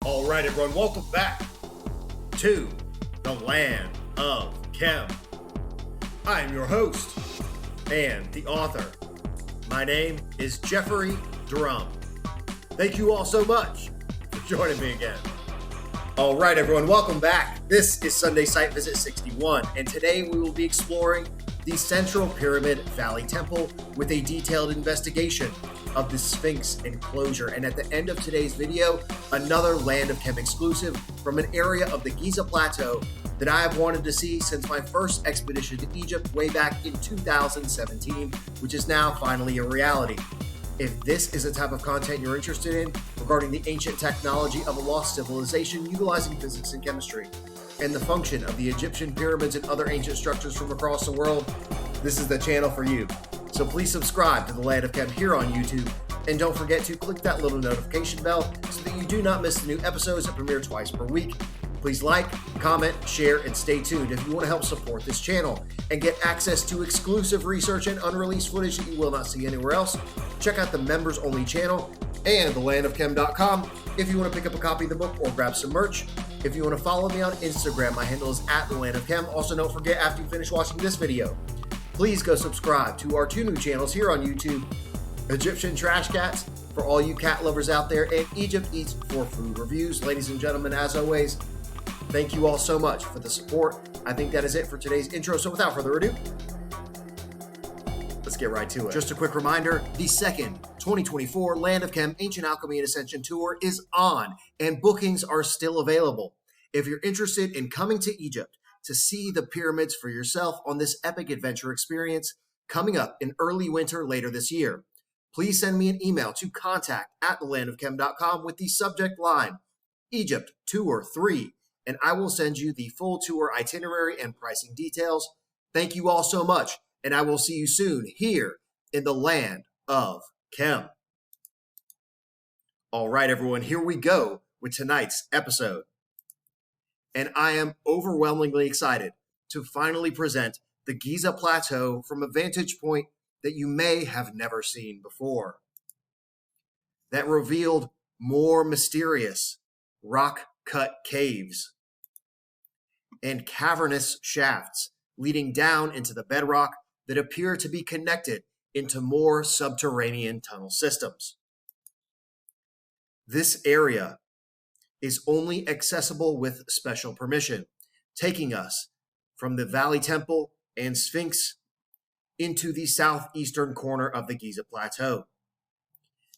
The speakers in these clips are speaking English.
All right, everyone, welcome back to the Land of Chem. I am your host and the author. My name is Jeffrey Drum. Thank you all so much for joining me again. All right, everyone, welcome back. This is Sunday Site Visit 61, and today we will be exploring the Central Pyramid Valley Temple with a detailed investigation of the Sphinx enclosure. And at the end of today's video, another Land of Chem exclusive from an area of the Giza Plateau that I have wanted to see since my first expedition to Egypt way back in 2017, which is now finally a reality. If this is the type of content you're interested in regarding the ancient technology of a lost civilization utilizing physics and chemistry, and the function of the Egyptian pyramids and other ancient structures from across the world, this is the channel for you. So please subscribe to the Land of Chem here on YouTube, and don't forget to click that little notification bell so that you do not miss the new episodes that premiere twice per week. Please like, comment, share, and stay tuned if you want to help support this channel and get access to exclusive research and unreleased footage that you will not see anywhere else. Check out the members only channel and thelandofchem.com if you want to pick up a copy of the book or grab some merch. If you want to follow me on Instagram, my handle is @thelandofchem. Also, don't forget, after you finish watching this video, please go subscribe to our two new channels here on YouTube, Egyptian Trash Cats, for all you cat lovers out there, and Egypt Eats for food reviews. Ladies and gentlemen, as always, thank you all so much for the support. I think that is it for today's intro, so without further ado, let's get right to it. Just a quick reminder, the second 2024 Land of Chem Ancient Alchemy and Ascension Tour is on, and bookings are still available. If you're interested in coming to Egypt to see the pyramids for yourself on this epic adventure experience coming up in early winter later this year, please send me an email to contact@thelandofchem.com with the subject line, Egypt Tour 3, and I will send you the full tour itinerary and pricing details. Thank you all so much, and I will see you soon here in the Land of Chem. All right, everyone, here we go with tonight's episode. And I am overwhelmingly excited to finally present the Giza Plateau from a vantage point that you may have never seen before, that revealed more mysterious rock-cut caves and cavernous shafts leading down into the bedrock that appear to be connected into more subterranean tunnel systems. This area is only accessible with special permission, taking us from the Valley Temple and Sphinx into the southeastern corner of the Giza Plateau.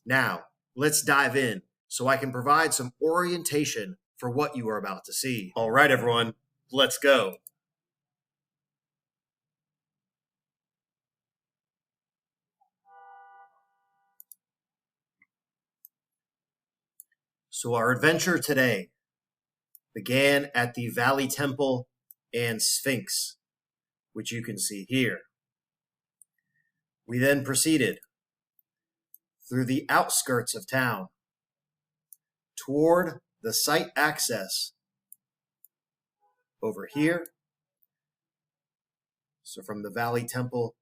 Now, let's dive in so I can provide some orientation for what you are about to see. All right, everyone, let's go. So our adventure today began at the Valley Temple and Sphinx, which you can see here. We then proceeded through the outskirts of town toward the site access over here. So from the Valley Temple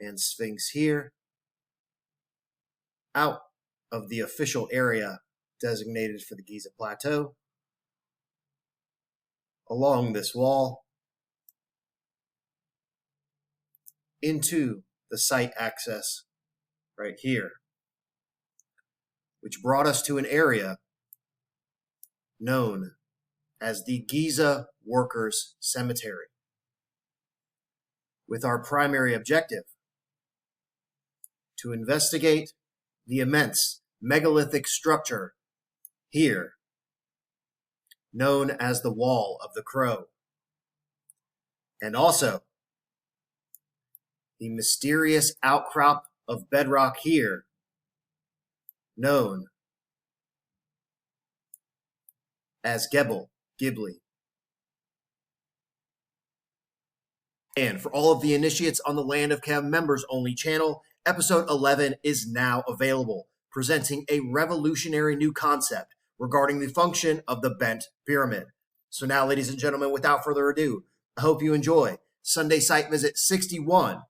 and Sphinx here, out of the official area designated for the Giza Plateau, along this wall, into the site access right here, which brought us to an area known as the Giza Workers' Cemetery, with our primary objective to investigate the immense megalithic structure here, known as the Wall of the Crow, and also the mysterious outcrop of bedrock here, known as Gebel Gibli. And for all of the initiates on the Land of Chem members only channel, episode 11 is now available, presenting a revolutionary new concept regarding the function of the bent pyramid. So now, ladies and gentlemen, without further ado, I hope you enjoy Sunday Site Visit 61,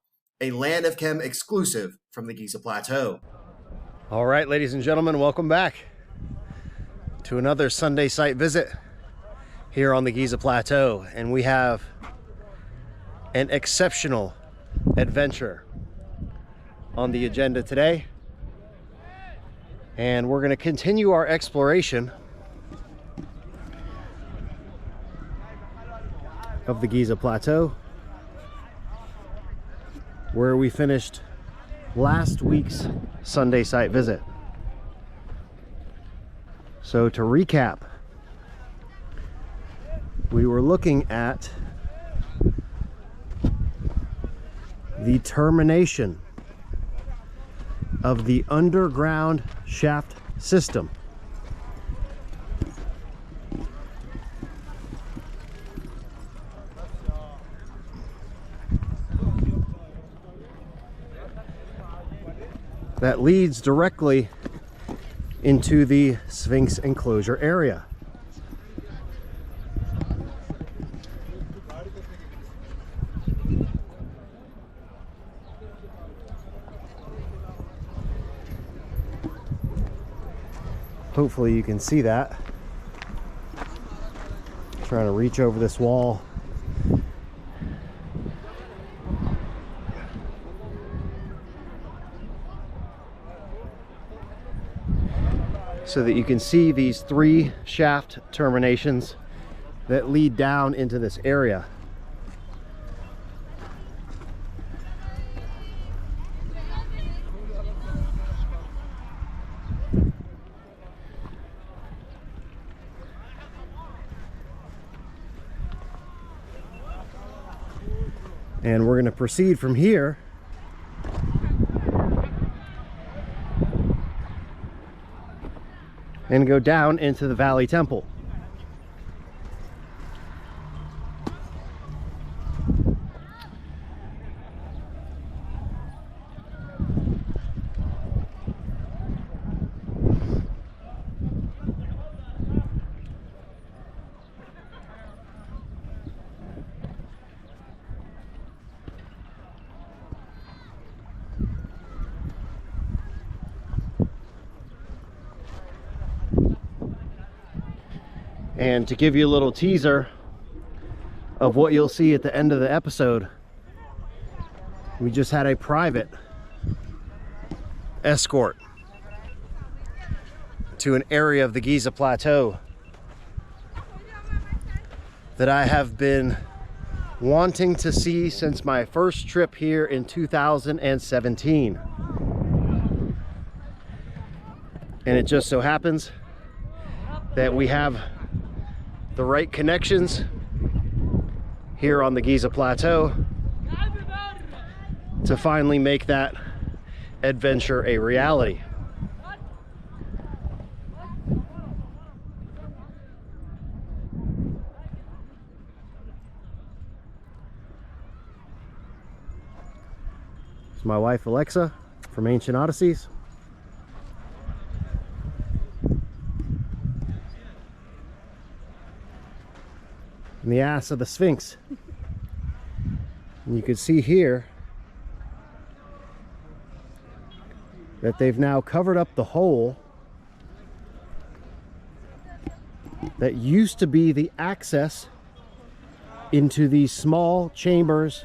a Land of Chem exclusive from the Giza Plateau. All right, ladies and gentlemen, welcome back to another Sunday site visit here on the Giza Plateau, and we have an exceptional adventure on the agenda today. And we're going to continue our exploration of the Giza Plateau, where we finished last week's Sunday site visit. So to recap, we were looking at the termination of the underground shaft system. That leads directly into the Sphinx enclosure area. Hopefully you can see that. Trying to reach over this wall. So that you can see these three shaft terminations that lead down into this area. And we're going to proceed from here and go down into the Valley Temple. And to give you a little teaser of what you'll see at the end of the episode, we just had a private escort to an area of the Giza Plateau that I have been wanting to see since my first trip here in 2017. And it just so happens that we have the right connections here on the Giza Plateau to finally make that adventure a reality. It's my wife Alexa from Ancient Odysseys. And the ass of the Sphinx. And you can see here that they've now covered up the hole that used to be the access into these small chambers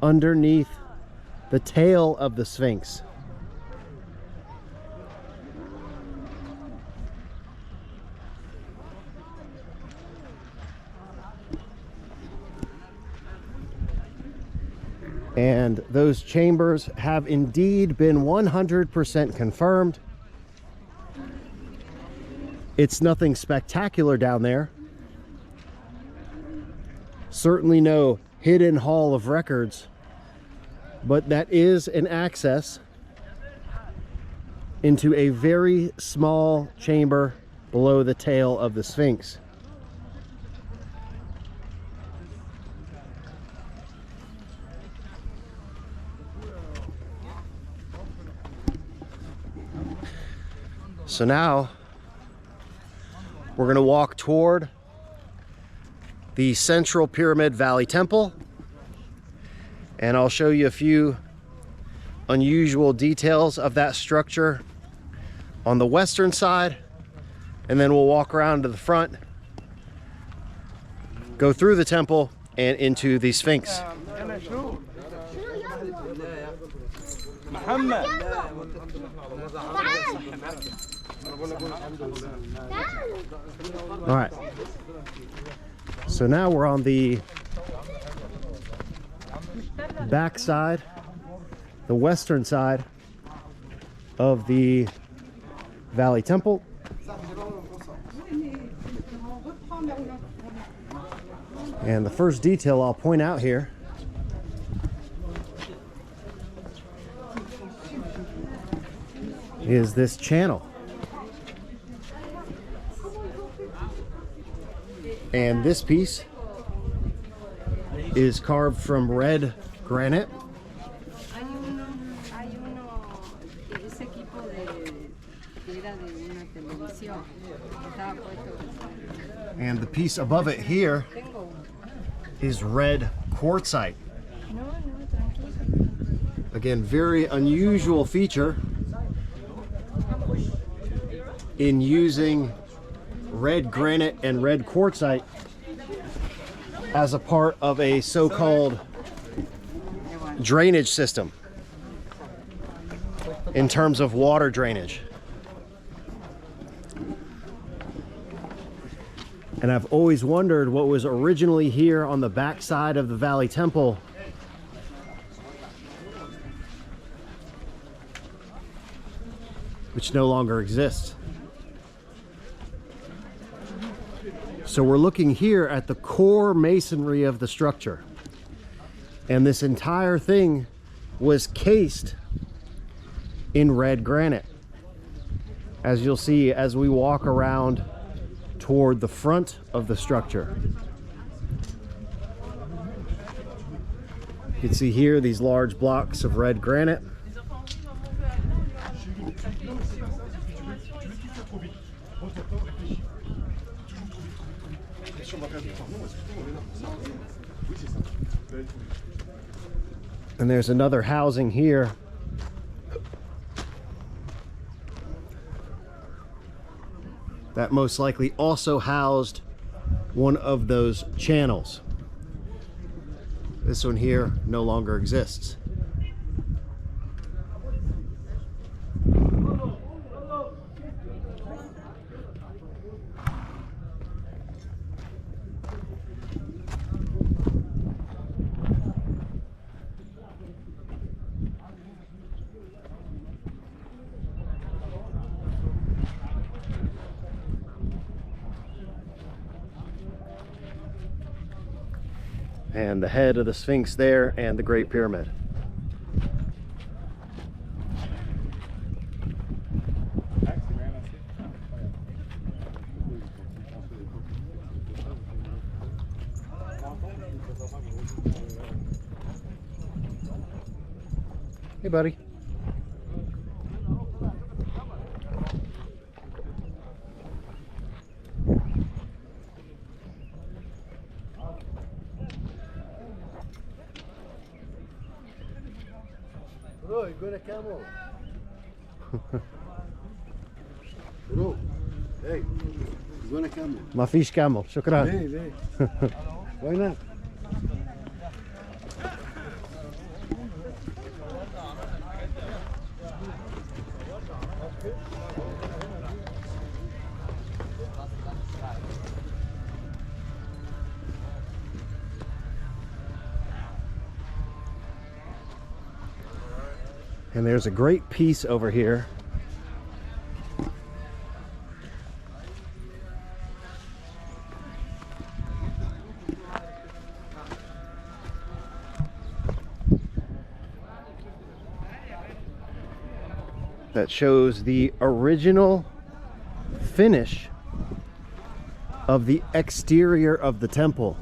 underneath the tail of the Sphinx. And those chambers have indeed been 100% confirmed. It's nothing spectacular down there. Certainly no hidden hall of records, but that is an access into a very small chamber below the tail of the Sphinx. So now we're going to walk toward the Central Pyramid Valley Temple, and I'll show you a few unusual details of that structure on the western side, and then we'll walk around to the front, go through the temple and into the Sphinx. All right, so now we're on the back side, the western side of the Valley Temple. And the first detail I'll point out here is this channel. And this piece is carved from red granite. And the piece above it here is red quartzite. Again, very unusual feature in using red granite and red quartzite as a part of a so-called drainage system in terms of water drainage. And I've always wondered what was originally here on the back side of the Valley Temple which no longer exists. So we're looking here at the core masonry of the structure. And this entire thing was cased in red granite, as you'll see as we walk around toward the front of the structure. You can see here these large blocks of red granite. And there's another housing here that most likely also housed one of those channels. This one here no longer exists. And the head of the Sphinx there, and the Great Pyramid. Hey, buddy. Bro, you got a camel. Bro, hey, you got a camel. ما فيش camel. شكرا. ليه؟ Why not? And there's a great piece over here that shows the original finish of the exterior of the temple.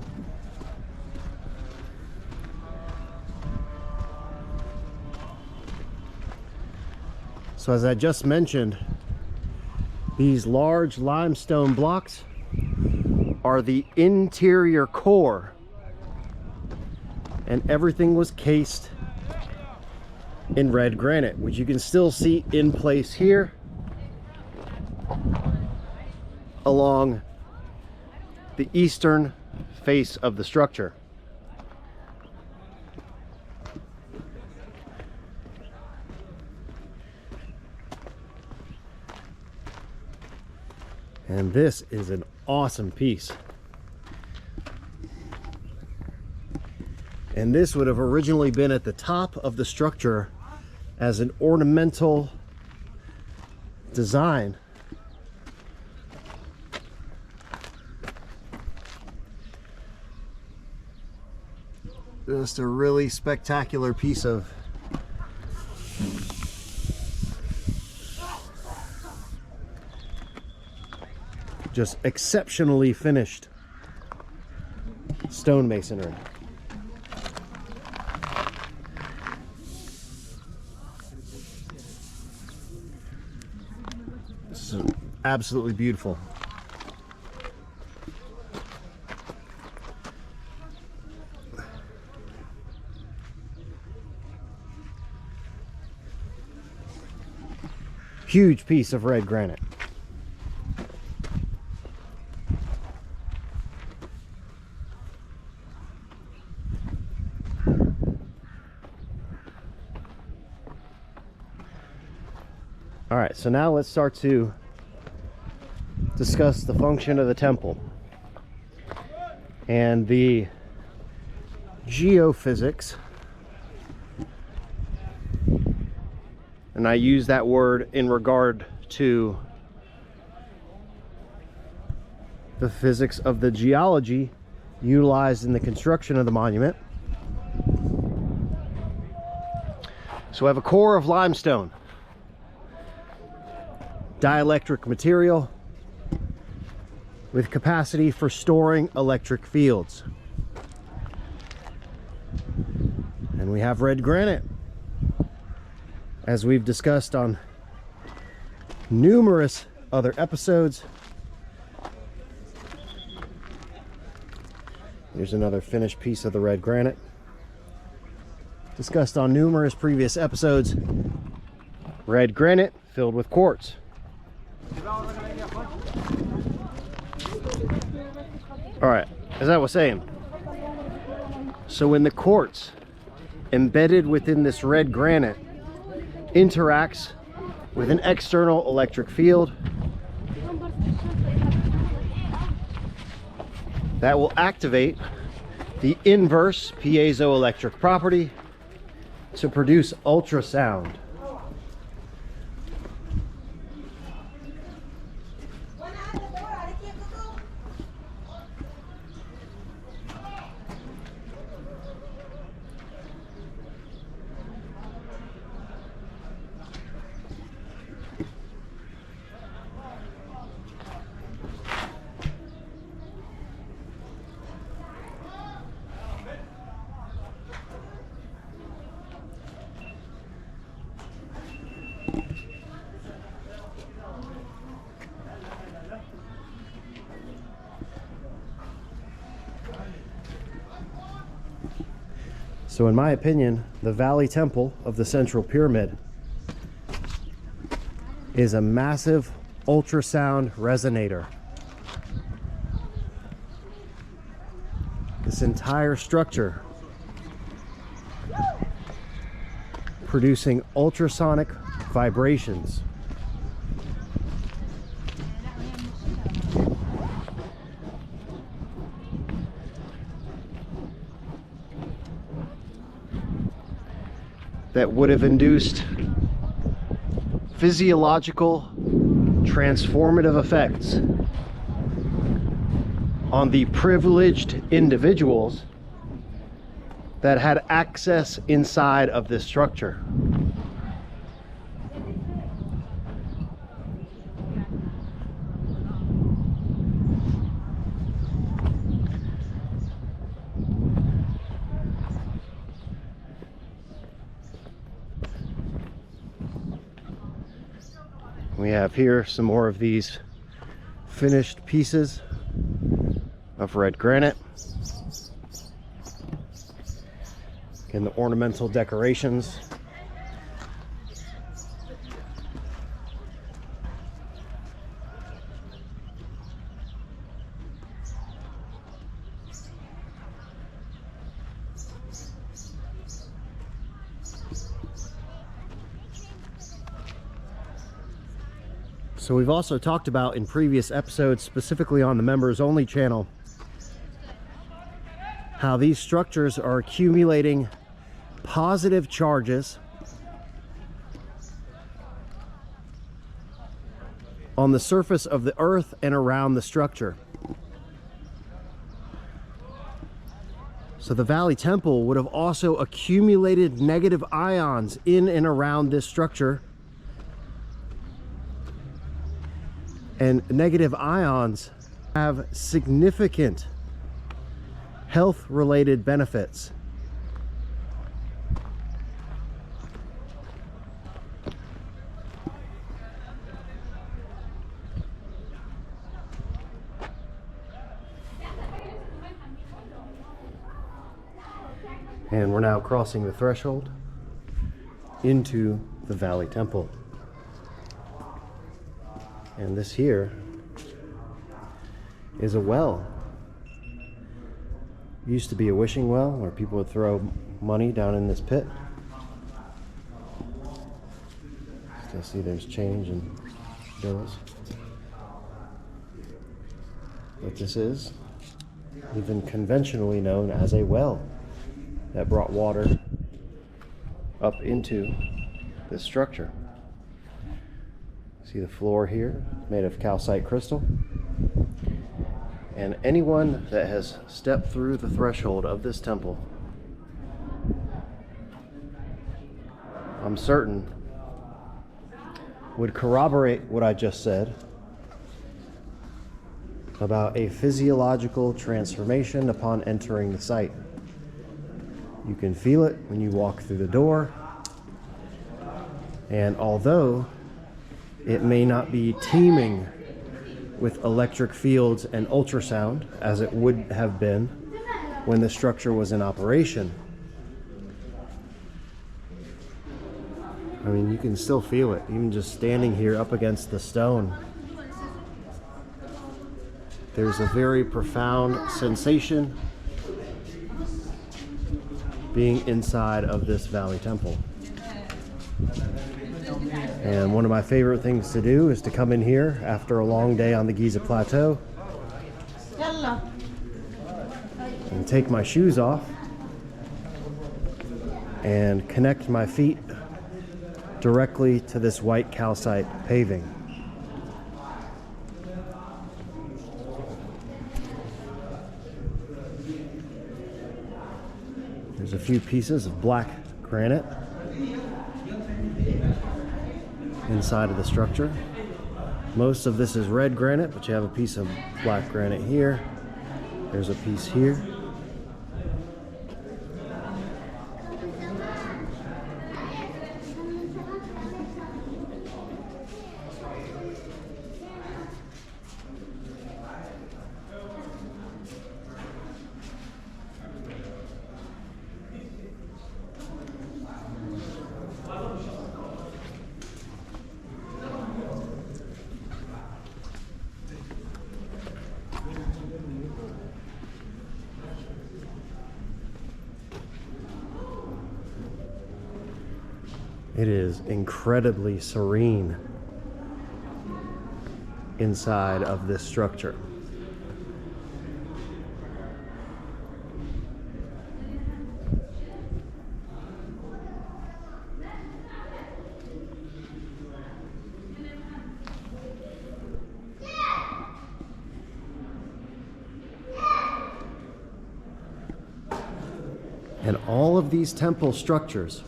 So as I just mentioned, these large limestone blocks are the interior core, and everything was cased in red granite, which you can still see in place here along the eastern face of the structure. And this is an awesome piece. And this would have originally been at the top of the structure as an ornamental design. Just a really spectacular piece of just exceptionally finished stonemasonry. This is absolutely beautiful. Huge piece of red granite. All right, so now let's start to discuss the function of the temple and the geophysics. And I use that word in regard to the physics of the geology utilized in the construction of the monument. So we have a core of limestone, dielectric material with capacity for storing electric fields. And we have red granite, as we've discussed on numerous other episodes. Here's another finished piece of the red granite, discussed on numerous previous episodes. Red granite filled with quartz. All right, as I was saying, so when the quartz embedded within this red granite interacts with an external electric field, that will activate the inverse piezoelectric property to produce ultrasound. So in my opinion, the Valley Temple of the Central Pyramid is a massive ultrasound resonator. This entire structure producing ultrasonic vibrations. That would have induced physiological transformative effects on the privileged individuals that had access inside of this structure. We have here some more of these finished pieces of red granite. Again, the ornamental decorations. So we've also talked about in previous episodes, specifically on the members only channel, how these structures are accumulating positive charges on the surface of the earth and around the structure. So the Valley Temple would have also accumulated negative ions in and around this structure. And negative ions have significant health-related benefits. And we're now crossing the threshold into the Valley Temple. And this here is a well. Used to be a wishing well where people would throw money down in this pit. Still see there's change and bills. But this is even conventionally known as a well that brought water up into this structure. See the floor here, made of calcite crystal. And anyone that has stepped through the threshold of this temple, I'm certain, would corroborate what I just said about a physiological transformation upon entering the site. You can feel it when you walk through the door, and although it may not be teeming with electric fields and ultrasound as it would have been when the structure was in operation, I mean, you can still feel it, even just standing here up against the stone. There's a very profound sensation being inside of this Valley Temple. And one of my favorite things to do is to come in here after a long day on the Giza Plateau and take my shoes off and connect my feet directly to this white calcite paving. There's a few pieces of black granite inside of the structure. Most of this is red granite, but you have a piece of black granite here. There's a piece here. It is incredibly serene inside of this structure. And all of these temple structures,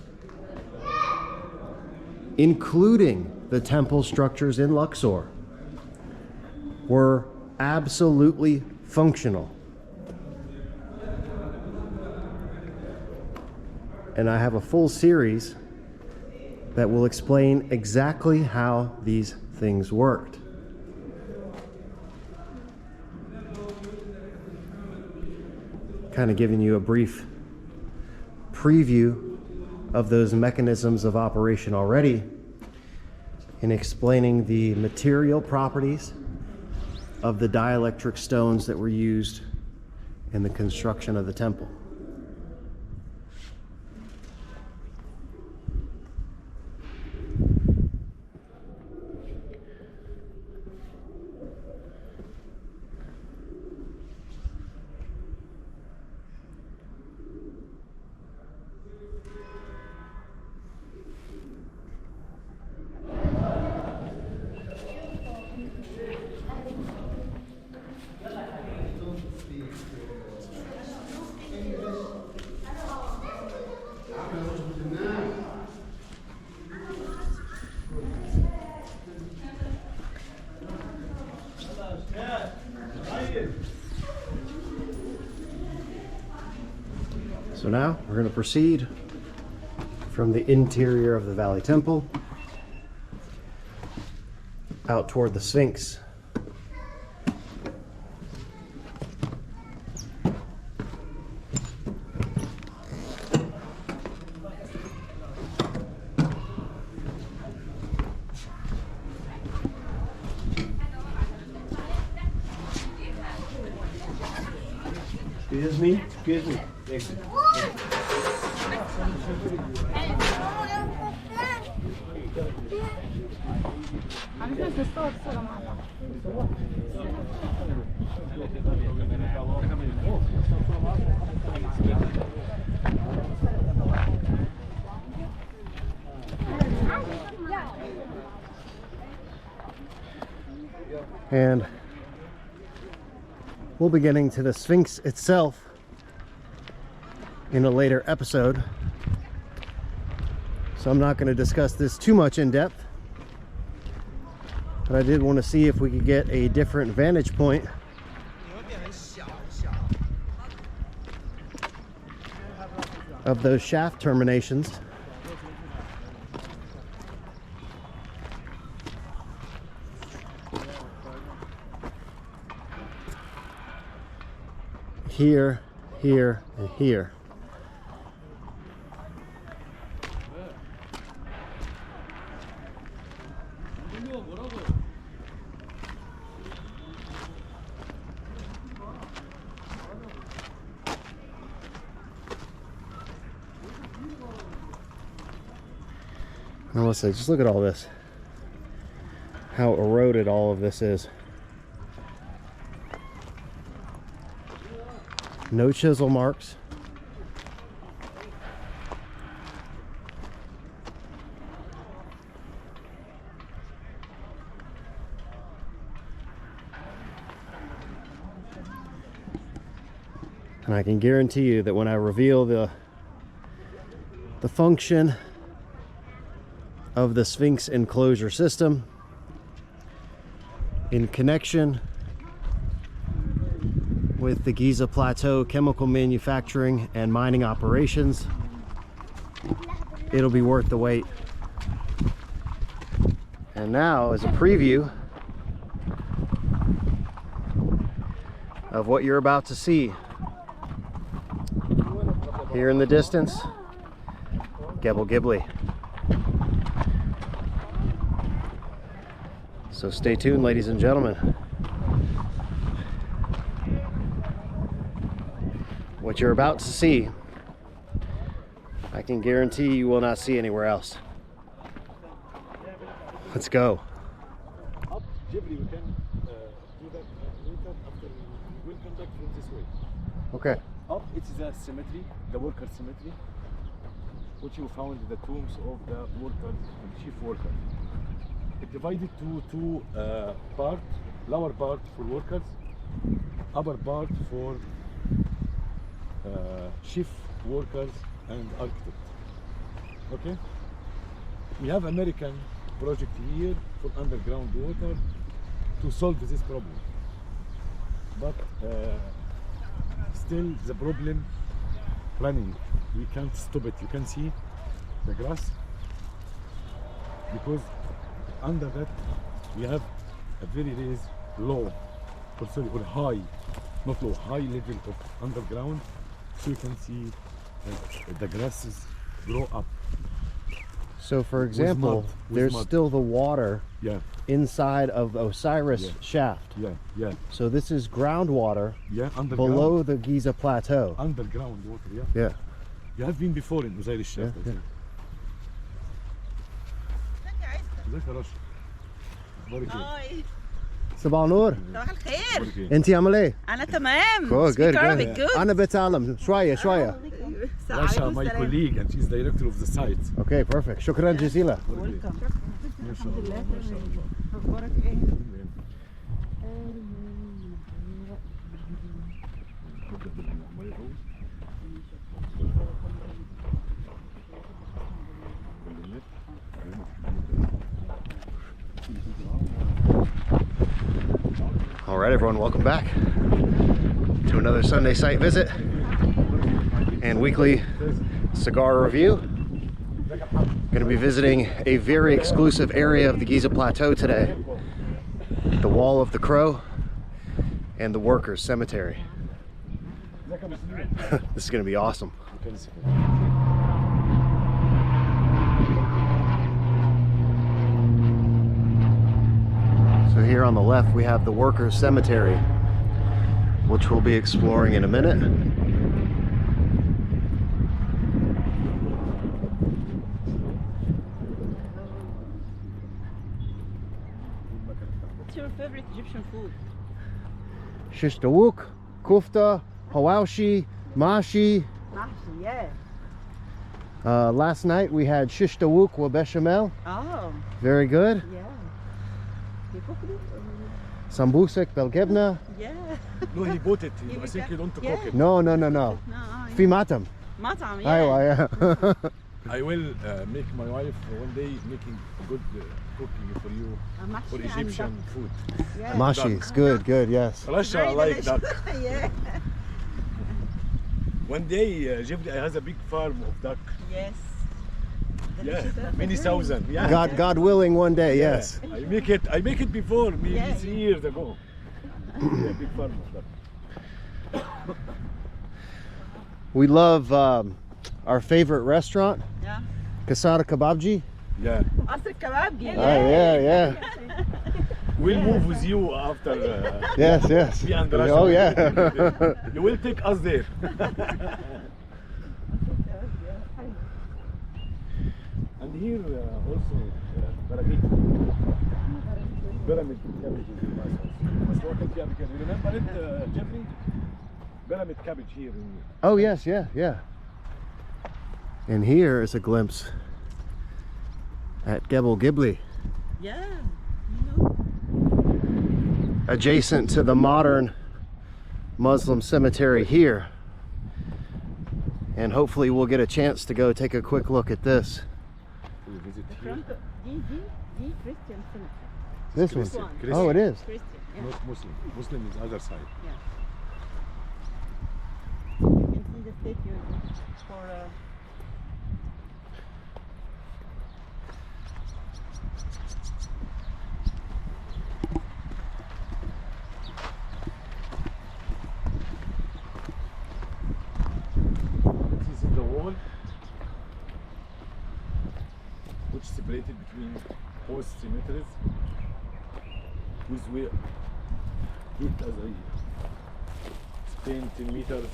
including the temple structures in Luxor, were absolutely functional. And I have a full series that will explain exactly how these things worked. Kind of giving you a brief preview of those mechanisms of operation already, in explaining the material properties of the dielectric stones that were used in the construction of the temple. So now we're going to proceed from the interior of the Valley Temple out toward the Sphinx. Excuse me, excuse me. And we'll be getting to the Sphinx itself in a later episode, so I'm not going to discuss this too much in depth, but I did want to see if we could get a different vantage point of those shaft terminations. Here, here, and here. Now let's say, just look at all this. How eroded all of this is. No chisel marks. And I can guarantee you that when I reveal the function of the Sphinx enclosure system in connection with the Giza Plateau chemical manufacturing and mining operations, it'll be worth the wait. And now, as a preview of what you're about to see, here in the distance, Gebel Gibli. So stay tuned, ladies and gentlemen. What you're about to see, I can guarantee you will not see anywhere else. Let's go. Up, Ghibli, we can do that later after we'll come back from this way. Okay. Up, it is a cemetery, the worker cemetery, which you found the tombs of the workers and chief workers. It divided to two parts, lower part for workers, upper part for chief workers and architects. Okay? We have American project here for underground water to solve this problem. But still the problem planning. We can't stop it. You can see the grass because under that we have a very low, or high, not low, high level of underground. So you can see that the grasses grow up. So for example, there's still the water inside of the Osiris shaft. Yeah. So this is groundwater underground, below the Giza Plateau. Underground water, Yeah. You have been before in Osiris shaft. Yeah. ازيك يا رشا؟ اخبارك ايه؟ هاي صباح النور. صباح الخير. انتي عامله ايه؟ انا تمام. Good, Speak good, Arabic, good. good. انا بتعلم شويه. Rasha, my colleague, and she's director of the site. Okay, perfect. شكرا جزيلا. ما شاء الله ما شاء الله. اخبارك ايه؟ All right, everyone, welcome back to another Sunday site visit and weekly cigar review. Going to be visiting a very exclusive area of the Giza Plateau today, the Wall of the Crow and the Workers' Cemetery. This is going to be awesome. So here on the left we have the Workers' Cemetery, which we'll be exploring in a minute. What's your favorite Egyptian food? Shish tawuk, kufta, hawashi, mashi. Mahshi, yeah. Last night we had shish tawuk wa bechamel. Oh, Very good. yeah. You cooked it? Sambusek belgebna. Yeah. No, he bought it. You I think you don't yeah. cook it. No. No, Fi matam. Matam, yeah. Aywa, yeah. I will make my wife one day making a good cooking for you Mahshi for and Egyptian duck. food. Yeah. Mashi, it's good, yes. Russia, I Very like delicious. duck. Yeah. One day, Jeffrey has a big farm of duck. Yes. Yeah, Delicious. many thousand. Yeah. God willing, one day, yes. I make it before, maybe Yeah, 3 years ago. Yeah, big farm of duck. We love our favorite restaurant, Yeah. Capacitor Kebabji. Yeah. Asr kebab. Yeah. We'll move with you after. Yes. Me and Russia. Oh, yeah. You will take us there. And here also pyramid cabbage is in my house. You remember it, Jeffrey? Pyramid cabbage here. Oh, yes, yeah. And here is a glimpse at Gebel Gibli, Yeah. You know. adjacent to the modern Muslim cemetery here. And hopefully we'll get a chance to go take a quick look at this. We visit The here. front of the Christian cemetery. This one. Christian. Oh, it is. Christian, yeah. Not Muslim. Muslim is other side. Yeah. You can see the statue for This is the wall which separated between both cemeteries with where it as a span 10 meters,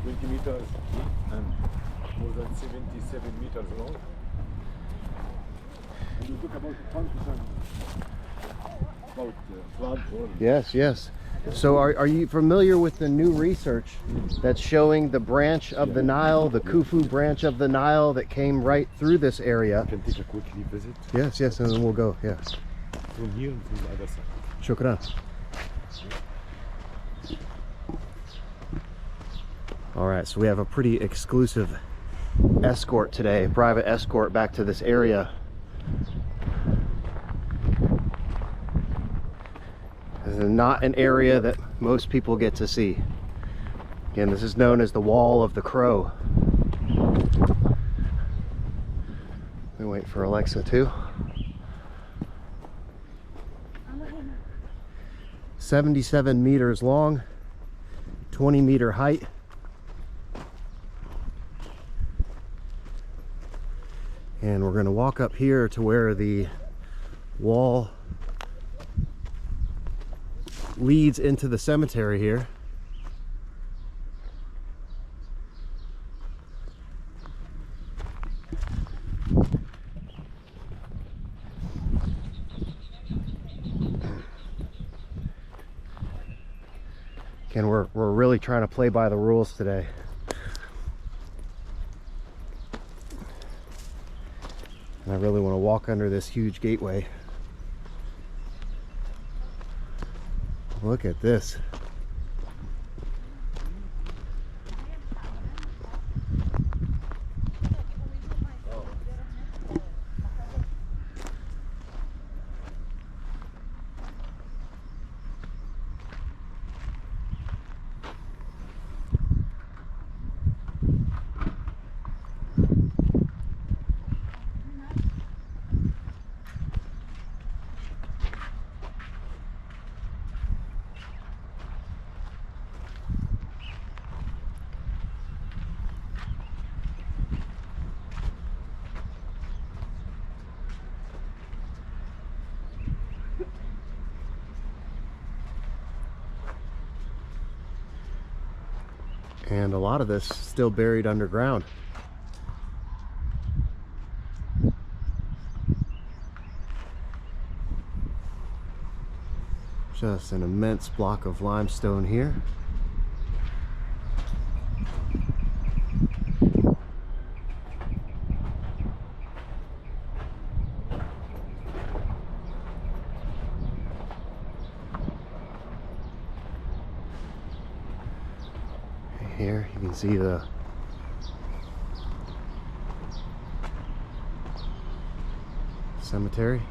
20 meters and more than 77 meters long. And you talk about function about flood or Yes. So are you familiar with the new research that's showing the branch of the Nile, the Khufu branch of the Nile that came right through this area? can take a quick visit Yes, and then we'll go, yeah. from here to the other side. Shukran. All right, so we have a pretty exclusive escort today, private escort back to this area. This is not an area that most people get to see. Again, this is known as the Wall of the Crow. We wait for Alexa too. 77 meters long, 20-meter height. And we're going to walk up here to where the wall leads into the cemetery here. Again, we're really trying to play by the rules today. And I really want to walk under this huge gateway. Look at this. And a lot of this still buried underground. Just an immense block of limestone here. Here you can see the cemetery,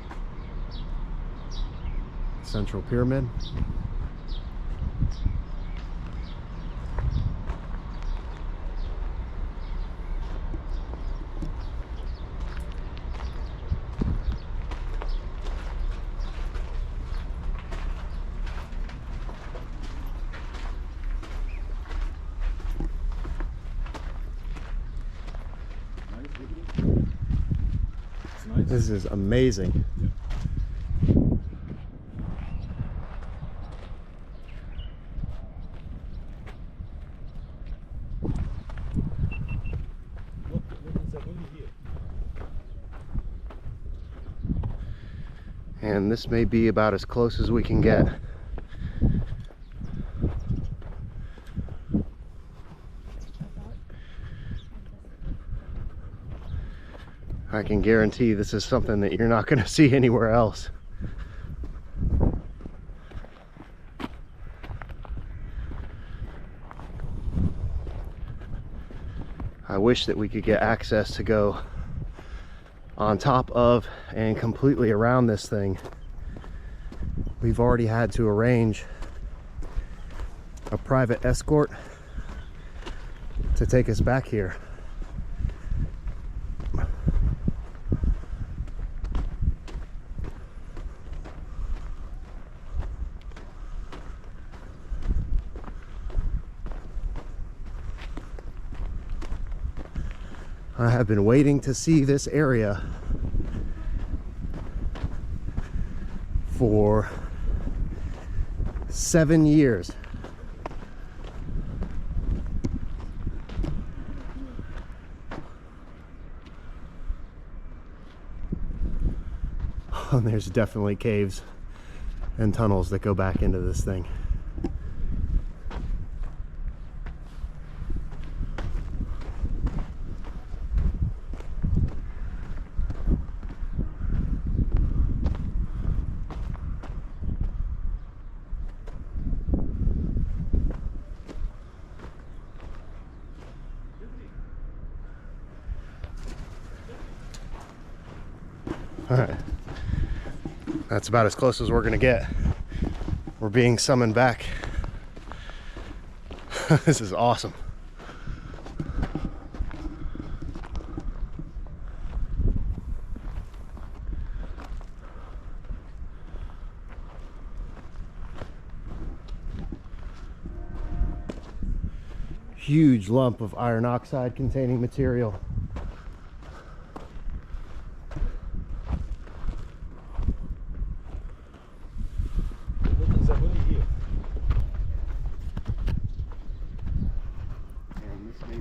central pyramid. This is amazing. And this may be about as close as we can get. I can guarantee this is something that you're not going to see anywhere else. I wish that we could get access to go on top of and completely around this thing. We've already had to arrange a private escort to take us back here. I have been waiting to see this area for 7 years. And there's definitely caves and tunnels that go back into this thing. All right, that's about as close as we're gonna get. We're being summoned back. This is awesome. Huge lump of iron oxide containing material.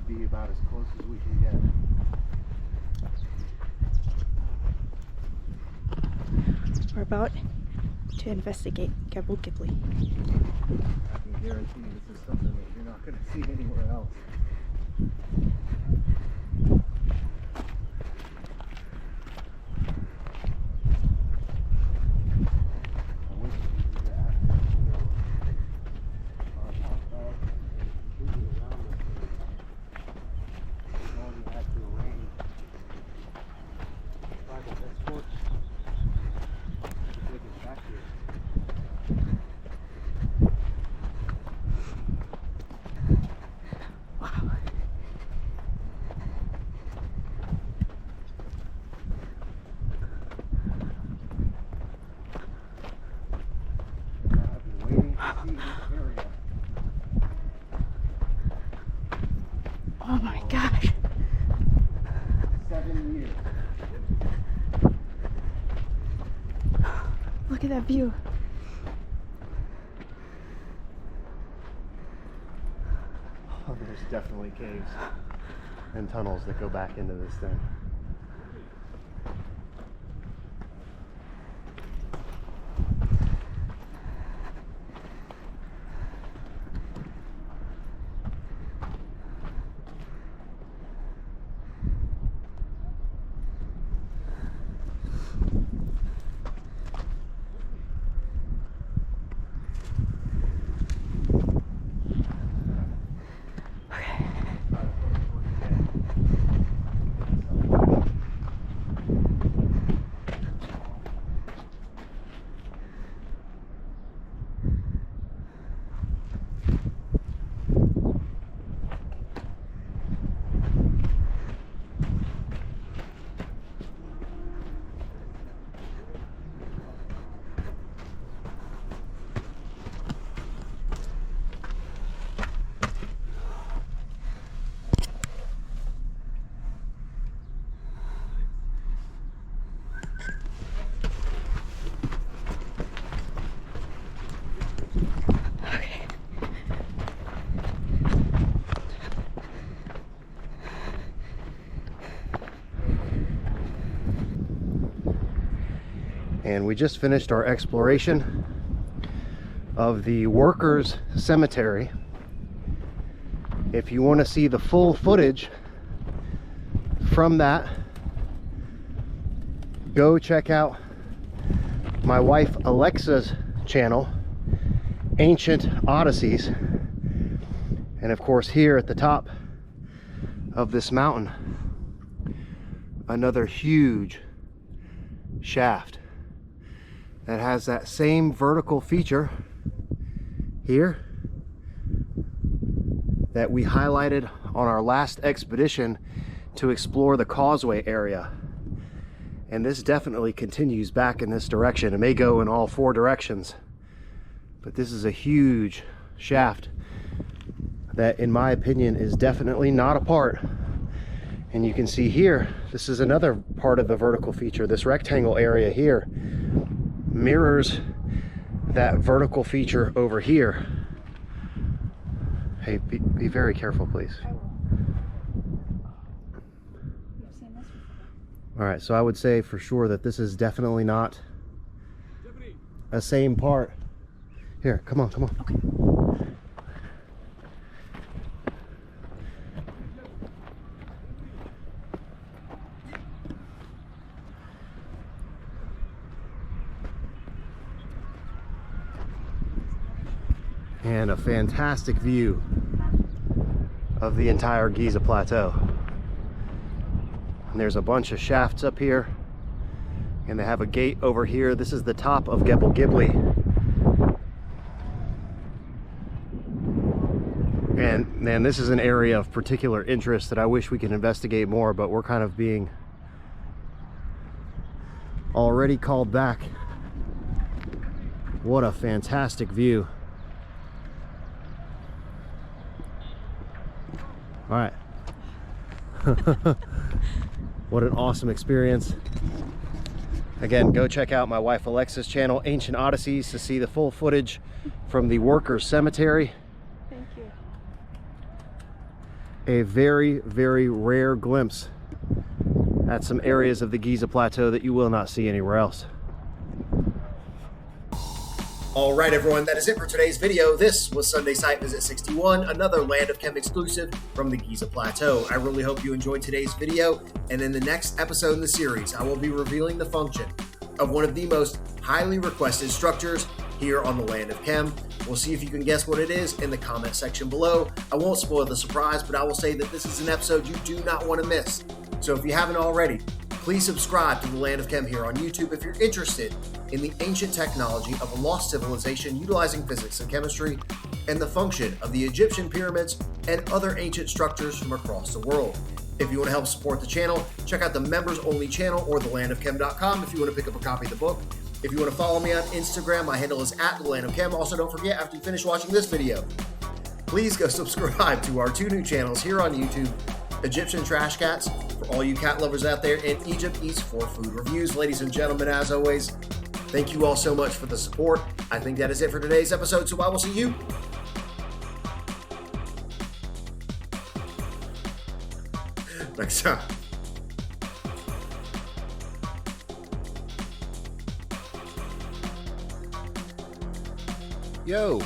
Be about as close as we can get. We're about to investigate Carrowkeel. I can guarantee this is something that you're not going to see anywhere else. Oh my gosh. 7 years. Look at that view. There's definitely caves and tunnels that go back into this thing. And we just finished our exploration of the workers' cemetery. If you want to see the full footage from that, go check out my wife Alexa's channel, Ancient Odysseys. And of course, here at the top of this mountain, another huge shaft that has that same vertical feature here that we highlighted on our last expedition to explore the causeway area. And this definitely continues back in this direction. It may go in all four directions, but this is a huge shaft that, in my opinion, is definitely not a part. And you can see here, this is another part of the vertical feature. This rectangle area here mirrors that vertical feature over here. Hey, be very careful, please. All right, so I would say for sure that this is definitely not a same part. Here, come on, come on. Okay. And a fantastic view of the entire Giza Plateau. And there's a bunch of shafts up here, and they have a gate over here. This is the top of Gebel Gibli. And man, this is an area of particular interest that I wish we could investigate more, but we're kind of being already called back. What a fantastic view. All right. What an awesome experience. Again, go check out my wife Alexa's channel, Ancient Odysseys, to see the full footage from the workers' cemetery. Thank you. A very, very rare glimpse at some areas of the Giza Plateau that you will not see anywhere else. All right, everyone, that is it for today's video. This was Sunday Site Visit 61, another Land of Chem exclusive from the Giza Plateau. I really hope you enjoyed today's video, and in the next episode in the series, I will be revealing the function of one of the most highly requested structures here on the Land of Chem. We'll see if you can guess what it is in the comment section below. I won't spoil the surprise, but I will say that this is an episode you do not want to miss. So if you haven't already, please subscribe to the Land of Chem here on YouTube if you're interested in the ancient technology of a lost civilization utilizing physics and chemistry, and the function of the Egyptian pyramids and other ancient structures from across the world. If you want to help support the channel, check out the members only channel or thelandofchem.com if you want to pick up a copy of the book. If you want to follow me on Instagram, my handle is @thelandofchem. Also, don't forget, after you finish watching this video, please go subscribe to our two new channels here on YouTube, Egyptian Trash Cats, for all you cat lovers out there, and Egypt Eats for food reviews. Ladies and gentlemen, as always, thank you all so much for the support. I think that is it for today's episode, so I will see you next time. Yo,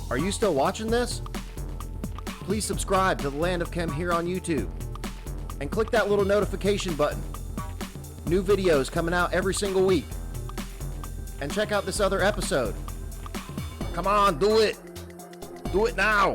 are you still watching this? Please subscribe to the Land of Chem here on YouTube and click that little notification button. New videos coming out every single week. And check out this other episode. Come on, do it. Do it now.